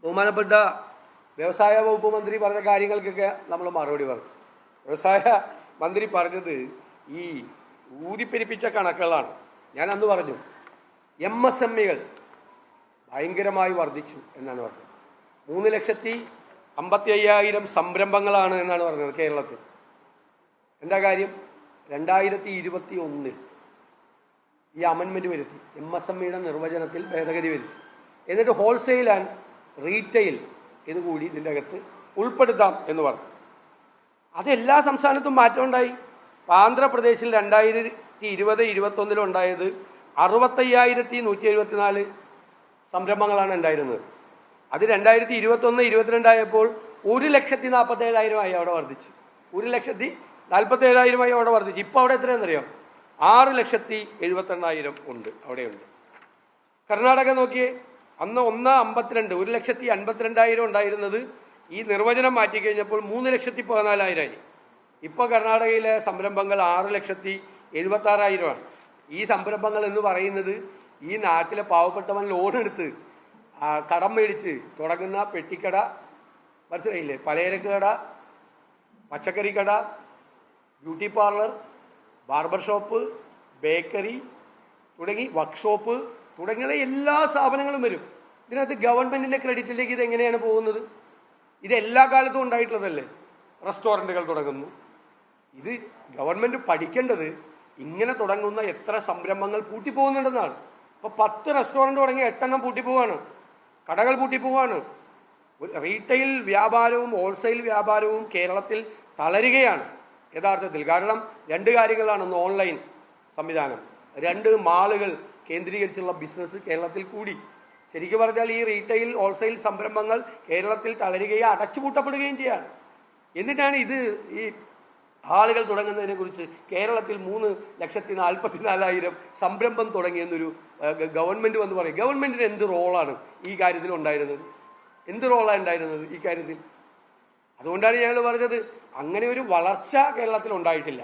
ബഹുമാനപ്പെട്ട വ്യവസായ വകുപ്പ് മന്ത്രി പറഞ്ഞ കാര്യങ്ങൾക്കൊക്കെ നമ്മൾ മറുപടി പറഞ്ഞു. വ്യവസായ മന്ത്രി പറഞ്ഞത് ഈ ഊതിപ്പെരിപ്പിച്ച കണക്കുകളാണ്. ഞാൻ അന്ന് പറഞ്ഞു MSMEകൾ ഭയങ്കരമായി വർദ്ധിച്ചു എന്നാണ് പറഞ്ഞത്. 3,55,000 സംരംഭങ്ങളാണ് എന്നാണ് പറഞ്ഞത് കേരളത്തിൽ. എന്താ കാര്യം? 2021 ഈ അമെൻമെന്റ് വരുത്തി, MSMEയുടെ നിർവചനത്തിൽ ഭേദഗതി വരുത്തി. എന്നിട്ട് ഹോൾസെയിൽ ആൻഡ് റീറ്റെയിൽ ഇതുകൂടി ഇതിൻ്റെ അകത്ത് ഉൾപ്പെടുത്താം എന്ന് പറഞ്ഞു. അതെല്ലാ സംസ്ഥാനത്തും മാറ്റം ഉണ്ടായി. ആന്ധ്രാപ്രദേശിൽ 2020-21 ഉണ്ടായത് 65,174 സംരംഭങ്ങളാണ് ഉണ്ടായിരുന്നത്. അത് 2021-22 ആയപ്പോൾ 1,47,000 ആയി അവിടെ വർദ്ധിച്ചു. 1,47,000 ആയി അവിടെ വർദ്ധിച്ചു. ഇപ്പോൾ അവിടെ എത്രയാണെന്നറിയാം? 6,78,000 ഉണ്ട്, അവിടെയുണ്ട്. കർണാടക നോക്കിയേ, അന്ന് 1,52 1,52,000 ഉണ്ടായിരുന്നത് ഈ നിർവചനം മാറ്റിക്കഴിഞ്ഞപ്പോൾ 3,14,000 ആയി. ഇപ്പോൾ കർണാടകയിലെ സംരംഭങ്ങൾ 6,76,000 ആണ്. ഈ സംരംഭങ്ങൾ എന്ന് പറയുന്നത് ഈ നാട്ടിലെ പാവപ്പെട്ടവൻ ലോൺ എടുത്ത് കടം മേടിച്ച് തുടങ്ങുന്ന പെട്ടിക്കട, മനസ്സിലായില്ലേ, പലചരക്ക് കട, പച്ചക്കറി കട, beauty parlour, barber shop, bakery തുടങ്ങി വർക്ക്ഷോപ്പ് തുടങ്ങിയ എല്ലാ സ്ഥാപനങ്ങളും വരും. ഇതിനകത്ത് ഗവൺമെന്റിന്റെ ക്രെഡിറ്റിലേക്ക് ഇത് എങ്ങനെയാണ് പോകുന്നത്? ഇത് എല്ലാ കാലത്തും ഉണ്ടായിട്ടുള്ളതല്ലേ. റെസ്റ്റോറൻറ്റുകൾ തുടങ്ങുന്നു. ഇത് ഗവൺമെന്റ് പഠിക്കേണ്ടത് ഇങ്ങനെ തുടങ്ങുന്ന എത്ര സംരംഭങ്ങൾ പൂട്ടിപ്പോകുന്നുണ്ടെന്നാണ്. ഇപ്പൊ 10 റെസ്റ്റോറൻറ്റ് തുടങ്ങി 8 എണ്ണം പൂട്ടിപ്പോവാണ്, കടകൾ പൂട്ടിപ്പോവാണ്. റീറ്റെയിൽ വ്യാപാരവും ഹോൾസെയിൽ വ്യാപാരവും കേരളത്തിൽ തളരുകയാണ് യഥാർത്ഥത്തിൽ. കാരണം 2 കാര്യങ്ങളാണ്. ഒന്ന് ഓൺലൈൻ സംവിധാനം, 2 മാളുകൾ കേന്ദ്രീകരിച്ചുള്ള ബിസിനസ് കേരളത്തിൽ കൂടി. ശരിക്കും പറഞ്ഞാൽ ഈ റീറ്റെയിൽ ഹോൾസെയിൽ സംരംഭങ്ങൾ കേരളത്തിൽ തളരുകയും അടച്ചുപൂട്ടപ്പെടുകയും ചെയ്യാണ്. എന്നിട്ടാണ് ഇത് ഈ ആളുകൾ തുടങ്ങുന്നതിനെ കുറിച്ച് കേരളത്തിൽ 3,44,000 സംരംഭം തുടങ്ങിയെന്നൊരു ഗവൺമെന്റ് വന്ന് പറയും. ഗവൺമെന്റിന് എന്ത് റോളാണ് ഈ കാര്യത്തിൽ ഉണ്ടായിരുന്നത്? എന്ത് റോളാണ് ഉണ്ടായിരുന്നത് ഈ കാര്യത്തിൽ? അതുകൊണ്ടാണ് ഞങ്ങൾ പറഞ്ഞത് അങ്ങനെ ഒരു വളർച്ച കേരളത്തിൽ ഉണ്ടായിട്ടില്ല.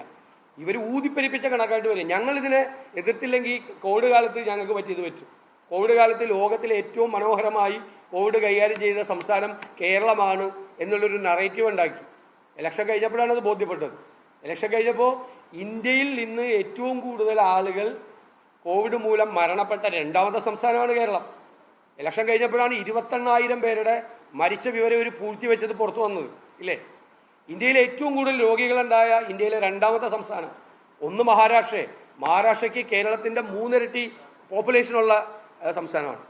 ഇവർ ഊതിപ്പെരിപ്പിച്ച കണക്കായിട്ട് വരും. ഞങ്ങൾ ഇതിനെ എതിർത്തില്ലെങ്കിൽ കോവിഡ് കാലത്ത് ഞങ്ങൾക്ക് പറ്റിയത് പറ്റും. കോവിഡ് കാലത്ത് ലോകത്തിലെ ഏറ്റവും മനോഹരമായി കോവിഡ് കൈകാര്യം ചെയ്ത സംസ്ഥാനം കേരളമാണ് എന്നുള്ളൊരു നറേറ്റീവ് ഉണ്ടാക്കി. ഇലക്ഷൻ കഴിഞ്ഞപ്പോഴാണ് അത് ബോധ്യപ്പെട്ടത്. ഇലക്ഷൻ കഴിഞ്ഞപ്പോൾ ഇന്ത്യയിൽ ഇന്ന് ഏറ്റവും കൂടുതൽ ആളുകൾ കോവിഡ് മൂലം മരണപ്പെട്ട 2ാമത്തെ സംസ്ഥാനമാണ് കേരളം. ഇലക്ഷൻ കഴിഞ്ഞപ്പോഴാണ് 21,000 പേരുടെ മരിച്ച വിവരം ഒരു പൂഴ്ത്തി വെച്ചത് പുറത്തു വന്നത്, ഇല്ലേ? ഇന്ത്യയിലെ ഏറ്റവും കൂടുതൽ രോഗികളുണ്ടായ ഇന്ത്യയിലെ 2ാമത്തെ സംസ്ഥാനം ഒന്ന് മഹാരാഷ്ട്രയ്ക്ക് കേരളത്തിന്റെ 3 ഇരട്ടി പോപ്പുലേഷനുള്ള സംസ്ഥാനമാണ്.